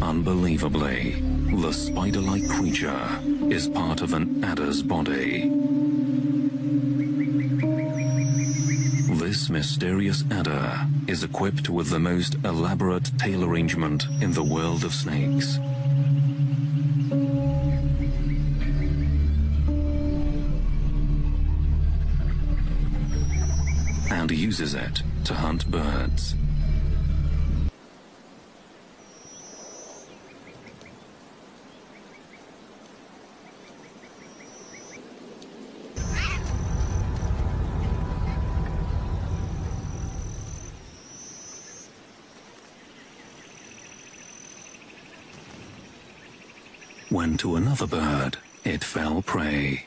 Unbelievably, the spider-like creature is part of an adder's body. This mysterious adder is equipped with the most elaborate tail arrangement in the world of snakes. And uses it to hunt birds. When to another bird it fell prey.